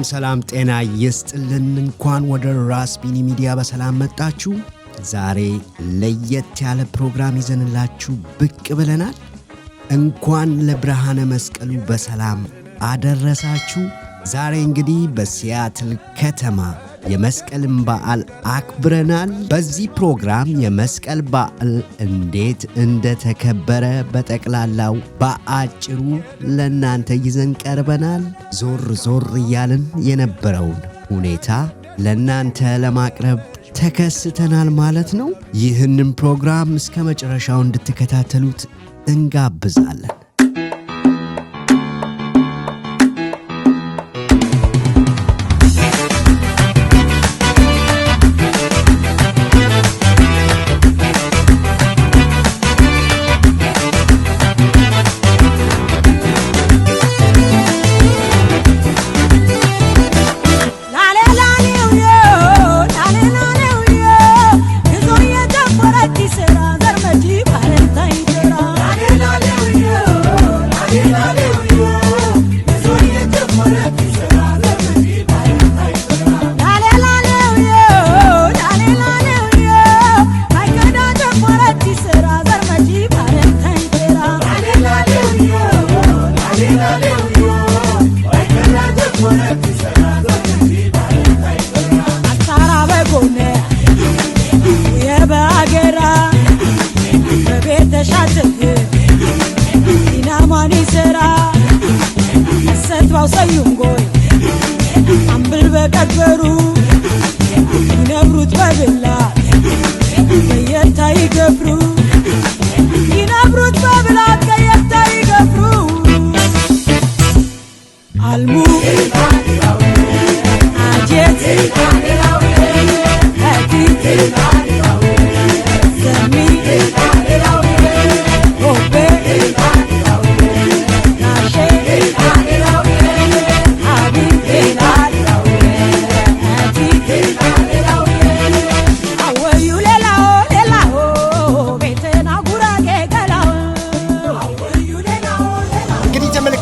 ሰላም ጤና ይስጥልን እንኳን ወደ ራስ ቢኒ ሚዲያ በሰላም መጣችሁ ዛሬ ለየት ያለ ፕሮግራም ይዘንላችሁ ብቅ ብለናል እንኳን ለብርሃነ መስቀሉ በሰላም አደረሳችሁ ዛሬ እንግዲህ በሲያትል ከተማ የመስቀልን በዓል አክብረናል በዚህ ፕሮግራም የመስቀል በዓል እንዴት እንደተከበረ በጠቅላላው በአጭሩ ለናንተ ይዘን ቀርበናል ዞር እያልን የነበረውን ሁኔታ ለናንተ ለማቅረብ ተከስተናል ማለት ነው ይህንን ፕሮግራም እስከ መጨረሻው እንድትከታተሉት እንጋብዛለን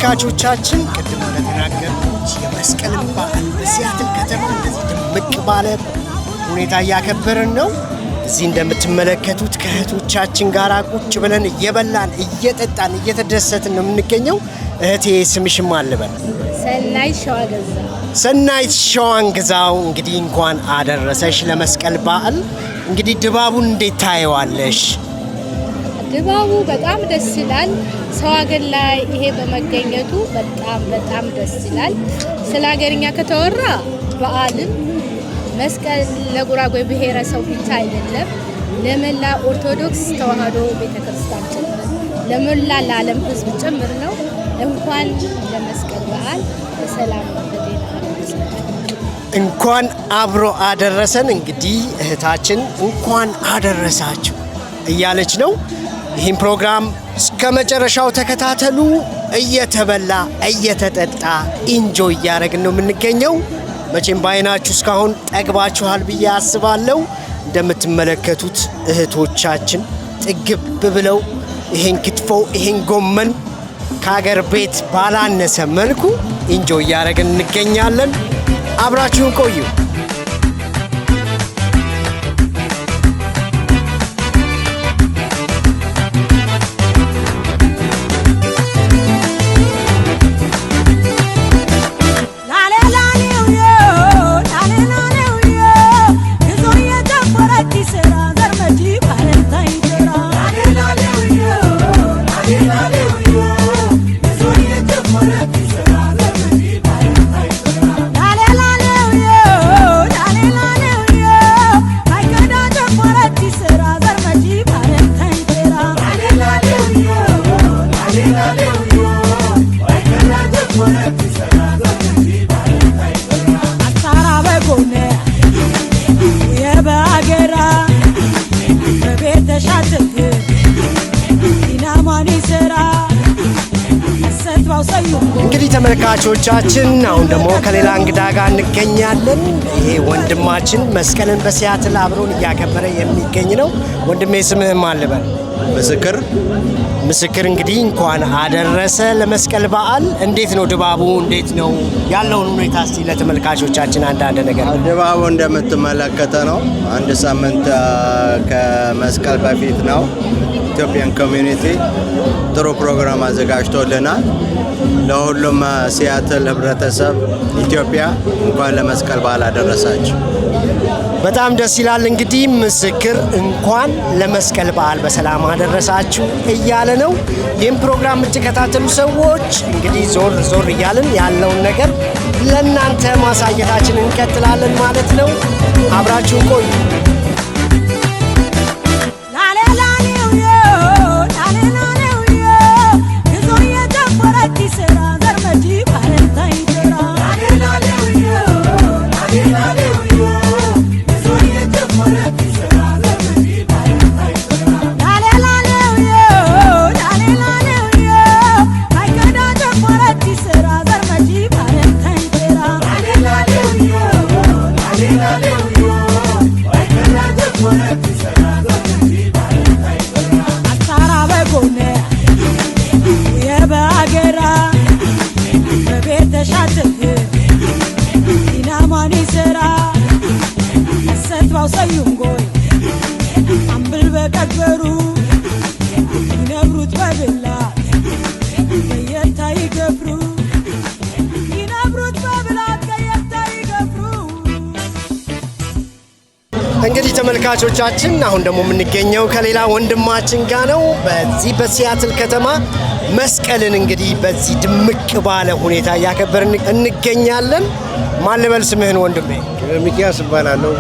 ተመልካቾቻችን ቅድም እንደተናገርኩት የመስቀልን በዓል በሲያትል ከተማ እንደዚህ ድምቅ ባለ ሁኔታ ያከበርን ነው እዚህ እንደምትመለከቱት ከእህቶቻችን ጋር ቁጭ ብለን እየበላን እየጠጣን እየተደሰትን ነው የምንገኘው እህቴ ስምሽም አለበል ሰናይት ሸዋንግዛው እንግዲህ እንኳን አደረሰሽ ለመስቀል በዓል እንግዲህ ድባቡን እንዴት ታየዋለሽ ድባቡ በጣም ደስ ይላል ሰው ሀገር ላይ ይሄ በመገኘቱ በጣም ደስ ይላል ስለ ሀገርኛ ከተወራ በዓልን መስቀል ለጉራጌ ብሔረሰብ ብቻ አይደለም ለመላ ኦርቶዶክስ ተዋህዶ ቤተክርስቲያን ጭምር ለመላ ለዓለም ሕዝብ ጭምር ነው እንኳን ለመስቀል በዓል በሰላም እንኳን አብሮ አደረሰን እንግዲህ እህታችን እንኳን አደረሳችሁ እያለች ነው ይህን ፕሮግራም እስከ መጨረሻው ተከታተሉ እየተበላ እየተጠጣ ኢንጆይ ያደረግን ነው የምንገኘው መቼም ባይናችሁ እስካሁን ጠግባችኋል ብዬ አስባለሁ እንደምትመለከቱት እህቶቻችን ጥግብ ብለው ይሄን ክትፎ ይሄን ጎመን ከሀገር ቤት ባላነሰ መልኩ ኢንጆይ ያደረግን እንገኛለን አብራችሁን ቆዩ la la la ተመልካቾቻችን አሁን ደግሞ ከሌላ እንግዳ ጋር እንገኛለን። ይሄ ወንድማችን መስቀልን በሲያትል አብሮን እያከበረ የሚገኝ ነው። ወንድሜ ስምህን ማን ልበል? ምስክር። ምስክር እንግዲህ እንኳን አደረሰ ለመስቀል በዓል። እንዴት ነው ድባቡ? እንዴት ነው ያለውን ሁኔታ እስቲ ለተመልካቾቻችን አንዳንድ ነገር። ድባቡ እንደምትመለከተ ነው። አንድ ሳምንት ከመስቀል በፊት ነው። ኢትዮጵያን ኮሚዩኒቲ ጥሩ ፕሮግራም አዘጋጅቶልናል። ለሁሉም ሲያትል ህብረተሰብ ኢትዮጵያ እንኳን ለመስቀል በዓል አደረሳችሁ። በጣም ደስ ይላል። እንግዲህ ምስክር እንኳን ለመስቀል በዓል በሰላም አደረሳችሁ እያለ ነው። ይህም ፕሮግራም የምትከታተሉ ሰዎች እንግዲህ ዞር ዞር እያልን ያለውን ነገር ለእናንተ ማሳየታችን እንቀጥላለን ማለት ነው። አብራችሁ ቆዩ። እንግዲህ ተመልካቾቻችን አሁን ደግሞ የምንገኘው ከሌላ ወንድማችን ጋር ነው። በዚህ በሲያትል ከተማ መስቀልን እንግዲህ በዚህ ድምቅ ባለ ሁኔታ እያከበርን እንገኛለን። ማን ልበል ስምህን ወንድሜ? ሚኪያስ እባላለሁ።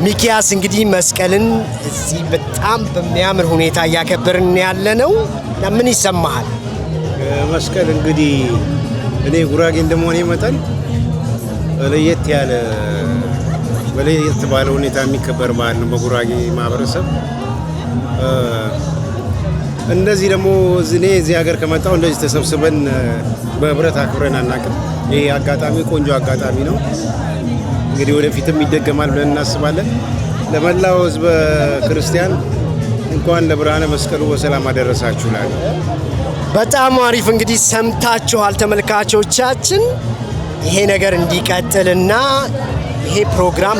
ሚኪያስ እንግዲህ መስቀልን እዚህ በጣም በሚያምር ሁኔታ እያከበርን ያለ ነው። ምን ይሰማሃል? መስቀል እንግዲህ እኔ ጉራጌ እንደመሆኔ መጠን ለየት ባለ ሁኔታ የሚከበር በዓል ነው በጉራጌ ማህበረሰብ። እንደዚህ ደግሞ እኔ እዚህ ሀገር ከመጣሁ እንደዚህ ተሰብስበን በህብረት አክብረን አናውቅም። ይሄ አጋጣሚ ቆንጆ አጋጣሚ ነው። እንግዲህ ወደፊትም ይደገማል ብለን እናስባለን። ለመላው ህዝበ ክርስቲያን እንኳን ለብርሃነ መስቀሉ በሰላም አደረሳችሁ እላለሁ። በጣም አሪፍ። እንግዲህ ሰምታችኋል ተመልካቾቻችን። ይሄ ነገር እንዲቀጥልና ይሄ ፕሮግራም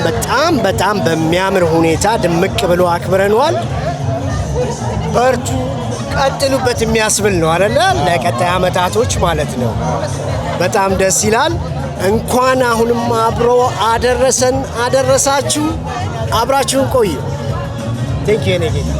በጣም በሚያምር ሁኔታ ድምቅ ብሎ አክብረነዋል። በርቱ፣ ቀጥሉበት የሚያስብል ነው አይደለ? ለቀጣይ አመታቶች ማለት ነው። በጣም ደስ ይላል። እንኳን አሁንም አብሮ አደረሰን አደረሳችሁ። አብራችሁን ቆዩ። ቴንክ ዩ ኔጌታ።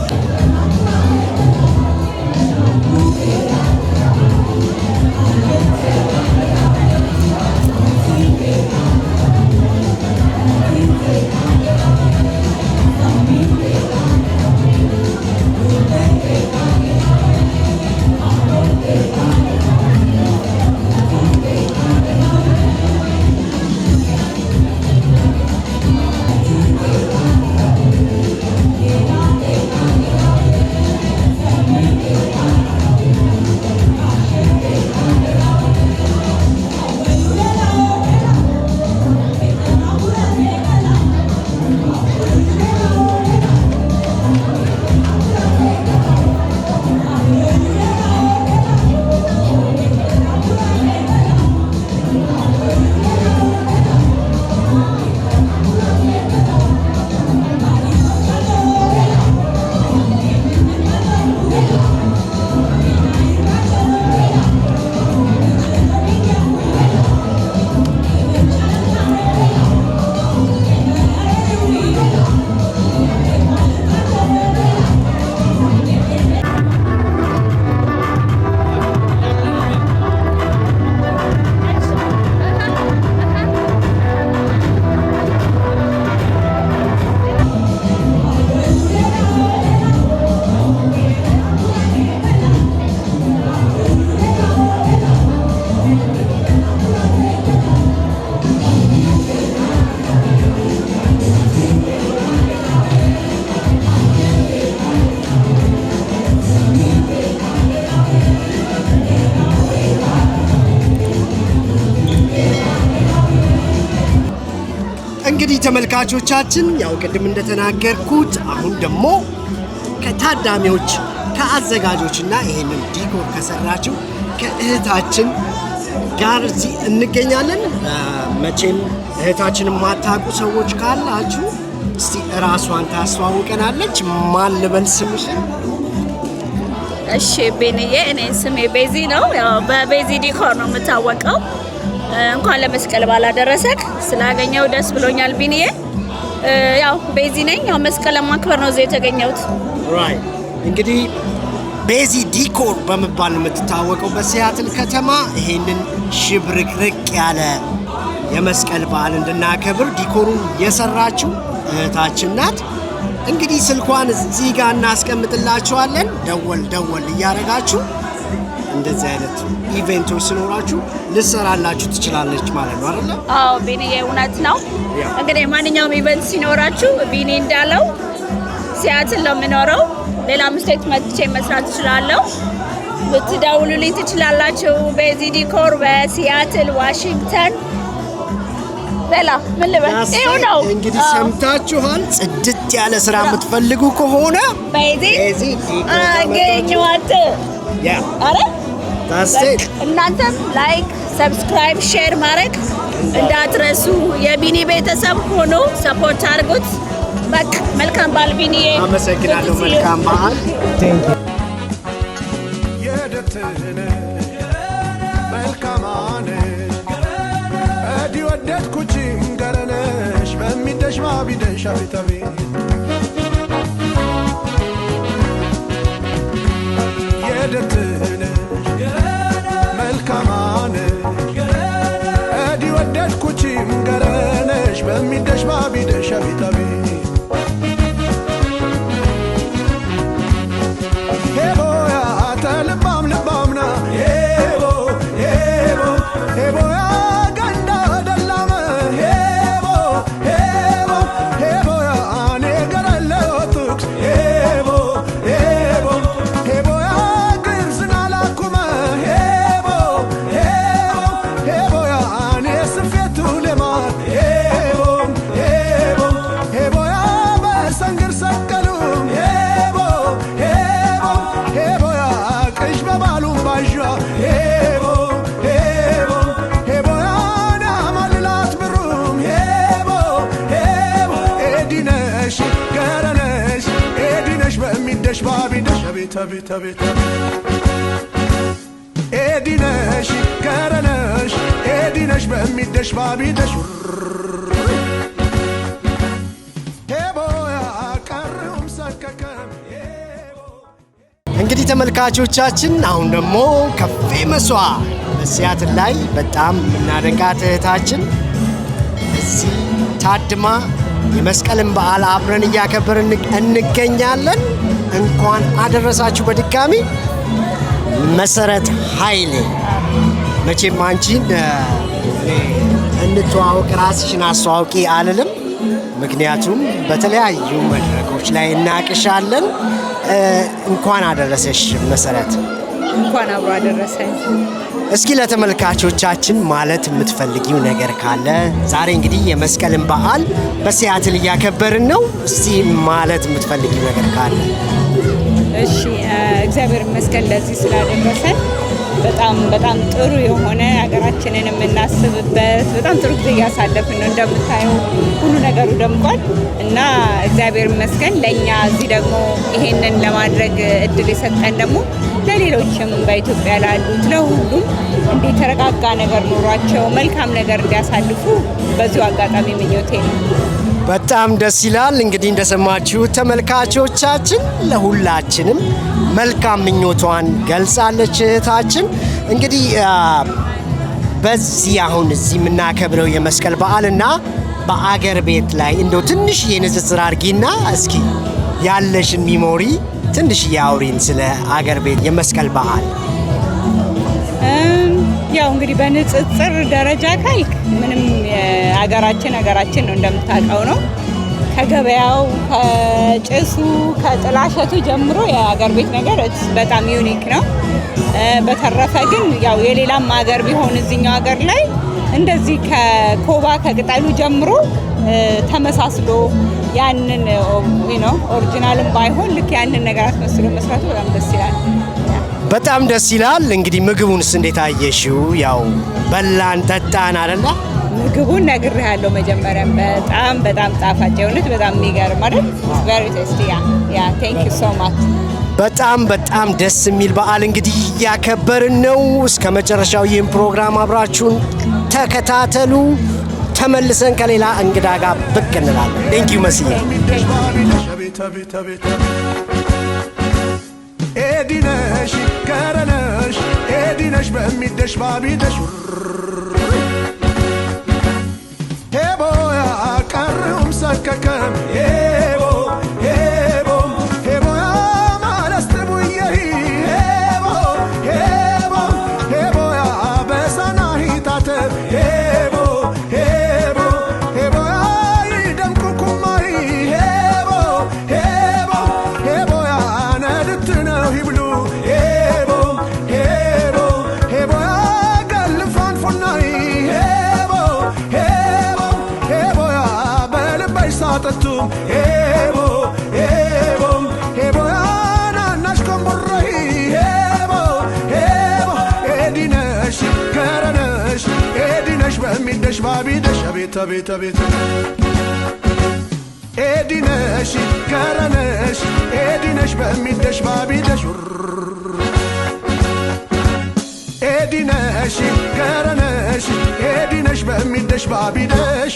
ተመልካቾቻችን ያው ቅድም እንደተናገርኩት አሁን ደግሞ ከታዳሚዎች ከአዘጋጆችና ይሄንን ዲኮር ከሰራችው ከእህታችን ጋር እዚህ እንገኛለን። መቼም እህታችንን ማታውቁ ሰዎች ካላችሁ እስቲ እራሷን ታስተዋውቀናለች። ማን ልበል ስምሽን? እሺ ቤንዬ፣ እኔ ስሜ ቤዚ ነው። ያው በቤዚ ዲኮር ነው የምታወቀው። እንኳን ለመስቀል በዓል አደረሰክ። ስላገኘው ደስ ብሎኛል ቢንዬ። ያው ቤዚ ነኝ። ያው መስቀል ለማክበር ነው እዚህ የተገኘሁት። ራይት። እንግዲህ ቤዚ ዲኮር በመባል የምትታወቀው በሲያትል ከተማ ይሄንን ሽብርቅርቅ ያለ የመስቀል በዓል እንድናከብር ዲኮሩን የሰራችው እህታችን ናት። እንግዲህ ስልኳን እዚህ ጋር እናስቀምጥላችኋለን። ደወል እያደረጋችሁ እንደዚህ አይነት ኢቨንቶች ሲኖራችሁ ልሰራላችሁ ትችላለች ማለት ነው አይደል? አዎ ቢንዬ፣ እውነት ነው። እንግዲህ ማንኛውም ኢቨንት ሲኖራችሁ ቢኒ እንዳለው ሲያትል ነው የምኖረው። ሌላ ስቴት መጥቼ መስራት እችላለሁ። ልትደውሉልኝ ትችላላችሁ። ቤዚ ዲኮር በሲያትል ዋሽንግተን። ሌላ ምን ልበል? ይኸው ነው እንግዲህ ሰምታችኋል። ጽድት ያለ ስራ የምትፈልጉ ከሆነ ቤዚ አገኘዋት። አረ እናንተም ላይክ፣ ሰብስክራይብ፣ ሼር ማድረግ እንዳትረሱ። የቢኒ ቤተሰብ ሆኖ ሰፖርት አድርጉት። በቃ መልካም በዓል ቢኒዬ። አመሰግናለሁ። መልካም በዓል። የደትነ መልካማነ አዲ ወደድኩችን ገረነሽ በሚደሽ ማቢደሽ አቤታቤ የደትነ መልካማነ አዲ ወደድኩችን ገረነሽ በሚደሽ ማቢደሽ አቤታቤ ቤት ኤዲነሽ ገረነሽ ኤዲነሽ በሚደሽ ባቢደሽ ሄቦያ ቀርም ሰከከም። እንግዲህ ተመልካቾቻችን አሁን ደግሞ ከፌመሷ በሲያትል ላይ በጣም የምናደንቃት እህታችን እዚህ ታድማ የመስቀልን በዓል አብረን እያከበርን እንገኛለን። እንኳን አደረሳችሁ በድጋሚ። መሰረት ኃይሌ፣ መቼም አንቺን እንተዋወቅ ራስሽን አስተዋውቂ አልልም፣ ምክንያቱም በተለያዩ መድረኮች ላይ እናቅሻለን። እንኳን አደረሰሽ መሰረት። እንኳን አብሮ አደረሰኝ። እስኪ ለተመልካቾቻችን ማለት የምትፈልጊው ነገር ካለ፣ ዛሬ እንግዲህ የመስቀልን በዓል በሲያትል እያከበርን ነው። እስቲ ማለት የምትፈልጊው ነገር ካለ። እሺ፣ እግዚአብሔር ይመስገን ለዚህ ስላደረሰን። በጣም ጥሩ የሆነ ሀገራችንን የምናስብበት በጣም ጥሩ ጊዜ እያሳለፍን ነው። እንደምታየው ሁሉ ነገሩ ደምቋል እና እግዚአብሔር ይመስገን። ለእኛ እዚህ ደግሞ ይሄንን ለማድረግ እድል የሰጠን ደግሞ ለሌሎችም በኢትዮጵያ ላሉት ለሁሉም እንደ ተረጋጋ ነገር ኖሯቸው መልካም ነገር እንዲያሳልፉ በዚሁ አጋጣሚ ምኞቴ ነው። በጣም ደስ ይላል። እንግዲህ እንደሰማችሁ ተመልካቾቻችን ለሁላችንም መልካም ምኞቷን ገልጻለች እህታችን። እንግዲህ በዚህ አሁን እዚህ የምናከብረው የመስቀል በዓልና በአገር ቤት ላይ እንደው ትንሽ የንጽጽር አድርጊና እስኪ ያለሽን ሚሞሪ ትንሽ ያውሪን ስለ አገር ቤት የመስቀል በዓል። ያው እንግዲህ በንጽጽር ደረጃ ካልክ ምንም ሀገራችን ነው እንደምታውቀው ነው። ከገበያው ከጭሱ ከጥላሸቱ ጀምሮ የሀገር ቤት ነገር በጣም ዩኒክ ነው። በተረፈ ግን ያው የሌላም ሀገር ቢሆን እዚህኛው ሀገር ላይ እንደዚህ ከኮባ ከቅጠሉ ጀምሮ ተመሳስሎ ያንን ኦሪጂናልም ባይሆን ልክ ያንን ነገር አስመስሎ መስራቱ በጣም ደስ ይላል። በጣም ደስ ይላል። እንግዲህ ምግቡንስ እንዴት አየሽው? ያው በላን ጠጣን አይደለ? ምግቡን ነግሬሃለሁ መጀመሪያ። በጣም በጣም ጣፋጭ የሆነች በጣም የሚገርም አይደል? very tasty ያ thank you so much። በጣም በጣም ደስ የሚል በዓል እንግዲህ እያከበርን ነው። እስከ መጨረሻው ይህን ፕሮግራም አብራችሁን ተከታተሉ። ተመልሰን ከሌላ እንግዳ ጋር ብቅ እንላለን። ቴንክ ዩ መስዬ። ኤዲነሽ ከረነሽ ኤዲነሽ በሚደሽ ባቢደሽ ሄቦያ ቀርሁም ሰከከም ሄቦ ሄቦ ሄቦያ ማለስትቡየ ሄቦ ሄቦ ሄቦያ በሰናሂታተ ሄቦ ሄቦ ሄቦያ ይደምቁኩማይ ሄቦ ሄቦ ሄቦያ ነድት ነው ይብሉ ሄቦ ሄቦ ሄቦያ ገልፋን ፎናይ ሄቦ ሄቦ ሄቦያ በልበሽ ሳጠቱም ሄቦ ሄቦ ሄቦያ ናናሽ ኮምቦረይ ሄቦ ሄቦ ኤዲነሽ ከረነሽ ኤዲነሽ በሚደሽ ባቢደሽ ቤተ ቤተ ቤተ ኤዲነሽ ከረነሽ ኤዲነሽ በሚደሽ ባቢደሽ ኤዲነሽ ከረነሽ ኤዲነሽ በሚደሽ ባቢደሽ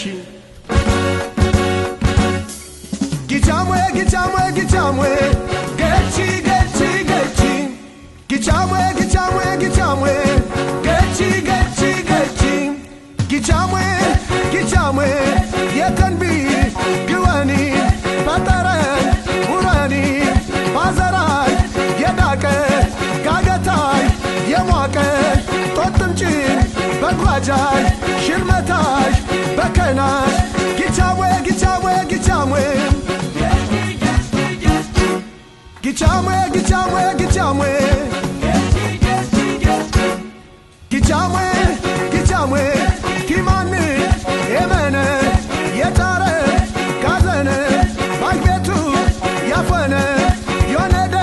ጊቻምዌ ጊቻምዌ ጊቻምዌ ገቺ ገቺ ገቺ ጊቻምዌ ጊቻምዌ ጊቻምዌ ገቺ ገቺ ገቺ ጊቻምዌ ጊቻምዌ የተንቢ ግወኒ በጠረን ውረኒ ባዘራይ የዳቀ ጋገታይ የሟቀ ጦጥምጭን በጓጃይ ሽርመታሽ በከናሽ ጊቻምዌ ጊቻምዌ ጊቻምዌ ጊቻምዌ ጊቻምዌ ጊቻምዌ ጊቻምዌ ጊቻምዌ ቲማን የመነ የጣረ ጋዘነ ባክቤቱ ያፈነ የነደ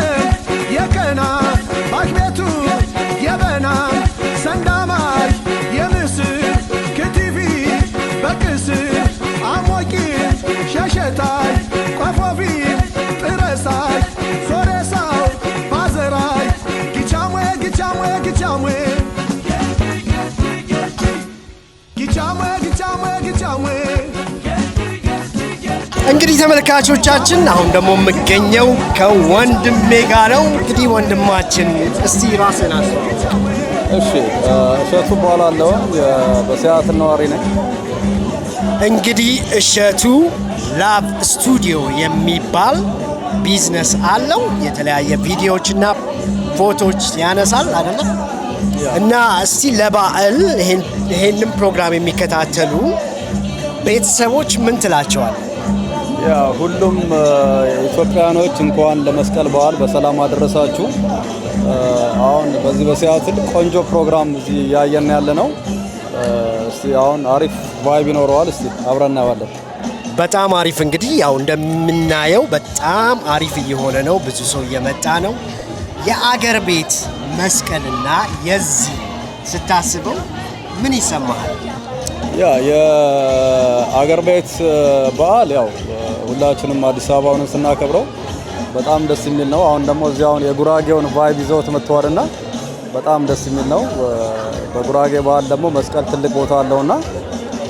የከና ባክቤቱ የበና ሰንዳማይ የምስር ክትፊ በቅስ አሞቂ ሸሸታይ ቆፎፊ ጥረሳይ ሶሬሳው ባዘራይ ጊቻምዌ ጊቻምዌ ጊቻምዌ ጊቻምዌ ጊቻምዌ ጊቻምዌ እንግዲህ ተመልካቾቻችን አሁን ደግሞ የምገኘው ከወንድሜ ጋር ነው። እንግዲህ ወንድማችን እስቲ ራስህን አስተዋውቅ። እሺ እሸቱ እባላለሁ። በሲያትል ነዋሪ ነኝ። እንግዲህ እሸቱ ላቭ ስቱዲዮ የሚባል ቢዝነስ አለው። የተለያየ ቪዲዮዎችና ፎቶዎች ያነሳል አይደለ? እና እስቲ ለበዓል ይሄንን ፕሮግራም የሚከታተሉ ቤተሰቦች ምን ትላቸዋል? ያ ሁሉም ኢትዮጵያኖች እንኳን ለመስቀል በዓል በሰላም አደረሳችሁ። አሁን በዚህ በሲያትል ቆንጆ ፕሮግራም እዚህ ያየን ያለ ነው። እስቲ አሁን አሪፍ ቫይብ ይኖረዋል። እስቲ አብረን እናያለን። በጣም አሪፍ። እንግዲህ ያው እንደምናየው በጣም አሪፍ እየሆነ ነው። ብዙ ሰው እየመጣ ነው። የአገር ቤት መስቀልና የዚህ ስታስበው ምን ይሰማሃል? ያ የአገር ቤት በዓል ያው ሁላችንም አዲስ አበባ ሆነን ስናከብረው በጣም ደስ የሚል ነው። አሁን ደግሞ እዚህ አሁን የጉራጌውን ቫይብ ይዘውት መጥተዋልና በጣም ደስ የሚል ነው። በጉራጌ በዓል ደግሞ መስቀል ትልቅ ቦታ አለውና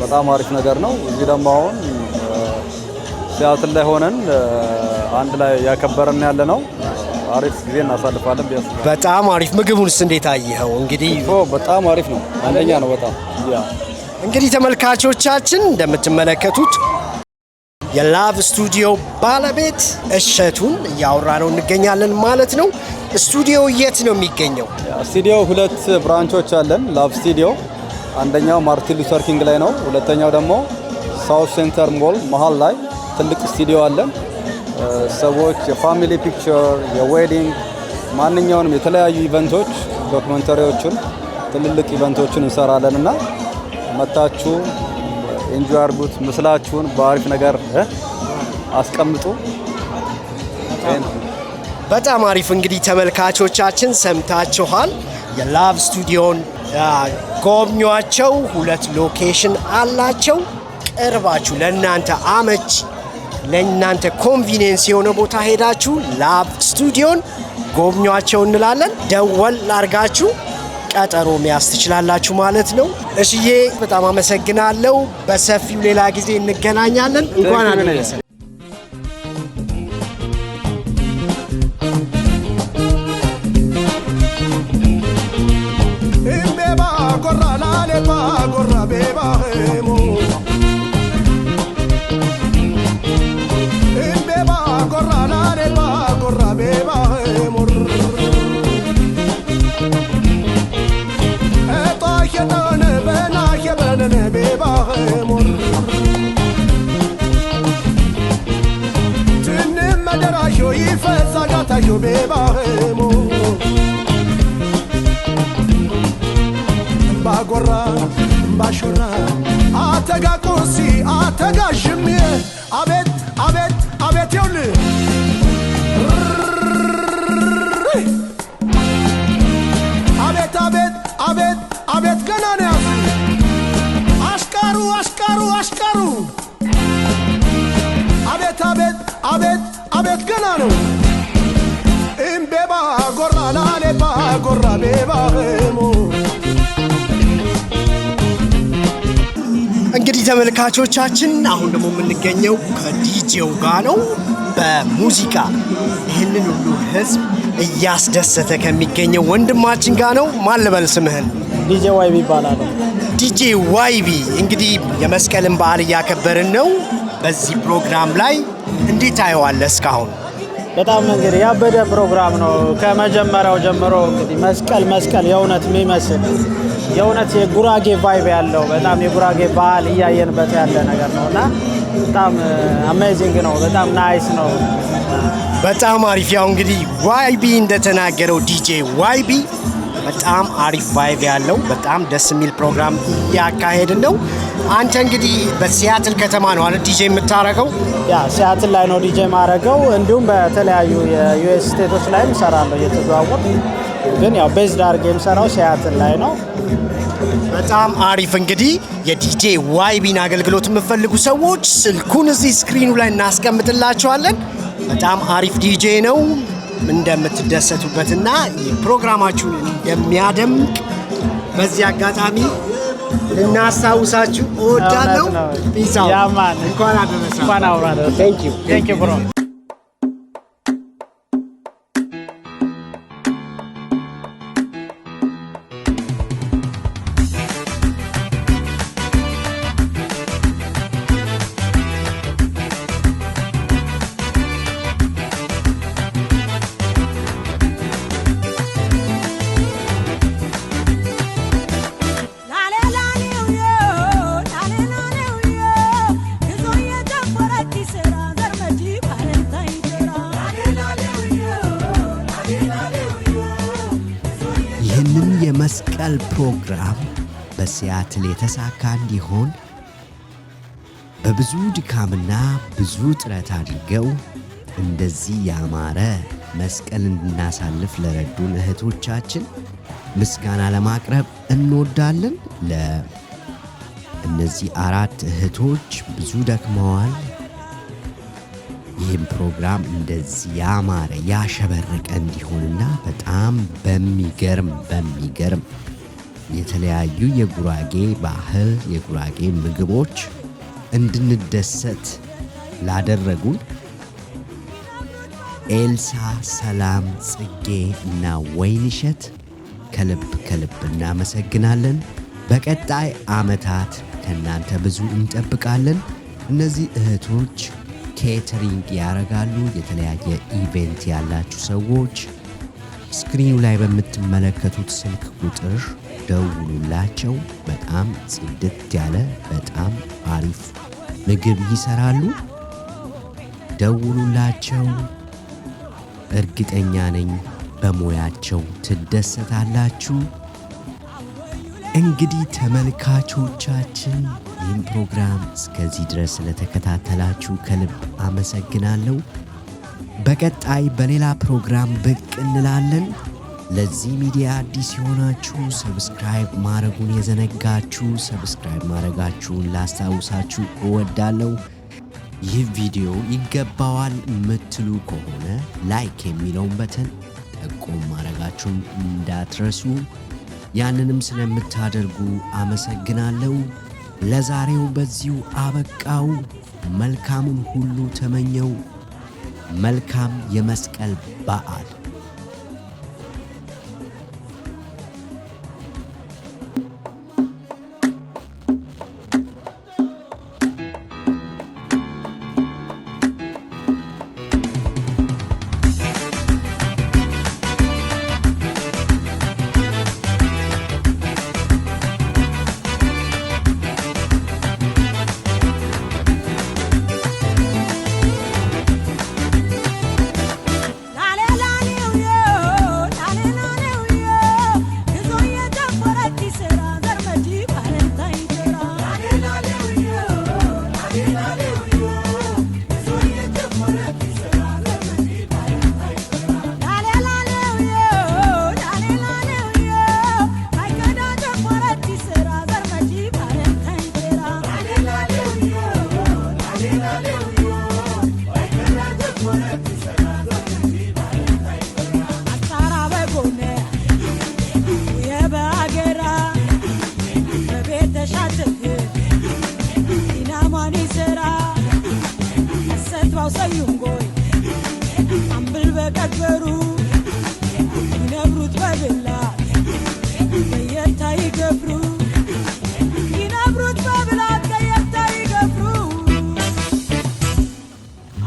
በጣም አሪፍ ነገር ነው። እዚህ ደግሞ አሁን ሲያትል ላይ ሆነን አንድ ላይ ያከበረን ያለ ነው። አሪፍ ጊዜ እናሳልፋለን ቢያስ በጣም አሪፍ። ምግቡንስ እንዴት አየኸው? እንግዲህ በጣም አሪፍ ነው። አንደኛ ነው በጣም ያ እንግዲህ ተመልካቾቻችን እንደምትመለከቱት የላቭ ስቱዲዮ ባለቤት እሸቱን እያወራ ነው እንገኛለን ማለት ነው። ስቱዲዮ የት ነው የሚገኘው? ስቱዲዮ ሁለት ብራንቾች አለን። ላቭ ስቱዲዮ አንደኛው ማርቲን ሉተር ኪንግ ላይ ነው። ሁለተኛው ደግሞ ሳውት ሴንተር ሞል መሀል ላይ ትልቅ ስቱዲዮ አለን። ሰዎች የፋሚሊ ፒክቸር፣ የዌዲንግ ማንኛውንም የተለያዩ ኢቨንቶች፣ ዶክመንተሪዎችን፣ ትልልቅ ኢቨንቶችን እንሰራለን እና መታችሁ ኢንጆይ አድርጉት። ምስላችሁን በአሪፍ ነገር አስቀምጡ። በጣም አሪፍ። እንግዲህ ተመልካቾቻችን ሰምታችኋል። የላቭ ስቱዲዮን ጎብኟቸው። 2 ሎኬሽን አላቸው። ቅርባችሁ ለእናንተ አመች ለእናንተ ኮንቪኒየንስ የሆነ ቦታ ሄዳችሁ ላቭ ስቱዲዮን ጎብኟቸው እንላለን። ደወል አድርጋችሁ ቀጠሮ መያዝ ትችላላችሁ ማለት ነው። እሽዬ በጣም አመሰግናለሁ። በሰፊው ሌላ ጊዜ እንገናኛለን። እንኳን አደረሰ። ባጎራ ባሾራ አተጋቆሲ አተጋሽም አቤት አቤት አቤት ይውል አቤት አቤት አቤት አቤት ገና ነው ያዙ አሽቃሩ አሽቃሩ አሽቃሩ አቤት አቤት አቤት አቤት ገና ነው እምቤባ ጎራ ላሌባ ጎራ ቤባ ሞ እንግዲህ ተመልካቾቻችን አሁን ደግሞ የምንገኘው ከዲጄው ጋር ነው። በሙዚቃ ይህንን ሁሉ ህዝብ እያስደሰተ ከሚገኘው ወንድማችን ጋር ነው። ማን ልበል ስምህን? ዲጄ ዋይቢ ይባላል። ዲጄ ዋይቢ እንግዲህ የመስቀልን በዓል እያከበርን ነው። በዚህ ፕሮግራም ላይ እንዴት ታየዋለህ? እስካሁን በጣም እንግዲህ ያበደ ፕሮግራም ነው። ከመጀመሪያው ጀምሮ እንግዲህ መስቀል የእውነት የሚመስል የእውነት የጉራጌ ቫይብ ያለው በጣም የጉራጌ ባህል እያየንበት ያለ ነገር ነውና በጣም አሜዚንግ ነው። በጣም ናይስ ነው። በጣም አሪፍ። ያው እንግዲህ ዋይቢ እንደተናገረው ዲጄ ዋይቢ በጣም አሪፍ ቫይብ ያለው በጣም ደስ የሚል ፕሮግራም እያካሄድን ነው። አንተ እንግዲህ በሲያትል ከተማ ነው አይደል ዲጄ የምታረገው? ያ ሲያትል ላይ ነው ዲጄ ማረገው። እንዲሁም በተለያዩ የዩኤስ ስቴቶች ላይም እሰራለሁ እየተዘዋወርኩ፣ ግን ያው ቤዝድ አድርጌ የምሰራው ሲያትል ላይ ነው። በጣም አሪፍ። እንግዲህ የዲጄ ዋይቢን አገልግሎት የምትፈልጉ ሰዎች ስልኩን እዚህ ስክሪኑ ላይ እናስቀምጥላችኋለን። በጣም አሪፍ ዲጄ ነው። እንደምትደሰቱበትና ፕሮግራማችሁን እንደሚያደምቅ በዚህ አጋጣሚ ልናስታውሳችሁ እወዳለሁ። ፒስ አውት። ያማን እንኳን አደረሰ። እንኳን አውራደ። ቴንክ ዩ ብሮ። ይህንን የመስቀል ፕሮግራም በሲያትል የተሳካ እንዲሆን በብዙ ድካምና ብዙ ጥረት አድርገው እንደዚህ ያማረ መስቀል እንድናሳልፍ ለረዱን እህቶቻችን ምስጋና ለማቅረብ እንወዳለን። ለእነዚህ 4 እህቶች ብዙ ደክመዋል። ይህም ፕሮግራም እንደዚህ ያማረ ያሸበረቀ እንዲሆንና በጣም በሚገርም የተለያዩ የጉራጌ ባህል የጉራጌ ምግቦች እንድንደሰት ላደረጉን ኤልሳ፣ ሰላም፣ ጽጌ እና ወይንሸት ከልብ እናመሰግናለን። በቀጣይ ዓመታት ከእናንተ ብዙ እንጠብቃለን። እነዚህ እህቶች ኬተሪንግ ያረጋሉ። የተለያየ ኢቬንት ያላችሁ ሰዎች ስክሪኑ ላይ በምትመለከቱት ስልክ ቁጥር ደውሉላቸው። በጣም ጽድት ያለ በጣም አሪፍ ምግብ ይሰራሉ። ደውሉላቸው። እርግጠኛ ነኝ በሙያቸው ትደሰታላችሁ። እንግዲህ ተመልካቾቻችን ይህን ፕሮግራም እስከዚህ ድረስ ስለተከታተላችሁ ከልብ አመሰግናለሁ። በቀጣይ በሌላ ፕሮግራም ብቅ እንላለን። ለዚህ ሚዲያ አዲስ የሆናችሁ ሰብስክራይብ ማድረጉን የዘነጋችሁ ሰብስክራይብ ማድረጋችሁን ላስታውሳችሁ እወዳለሁ። ይህ ቪዲዮ ይገባዋል የምትሉ ከሆነ ላይክ የሚለውን በተን ጠቆም ማድረጋችሁን እንዳትረሱ። ያንንም ስለምታደርጉ አመሰግናለሁ። ለዛሬው በዚሁ አበቃው። መልካሙን ሁሉ ተመኘው። መልካም የመስቀል በዓል።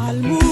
Al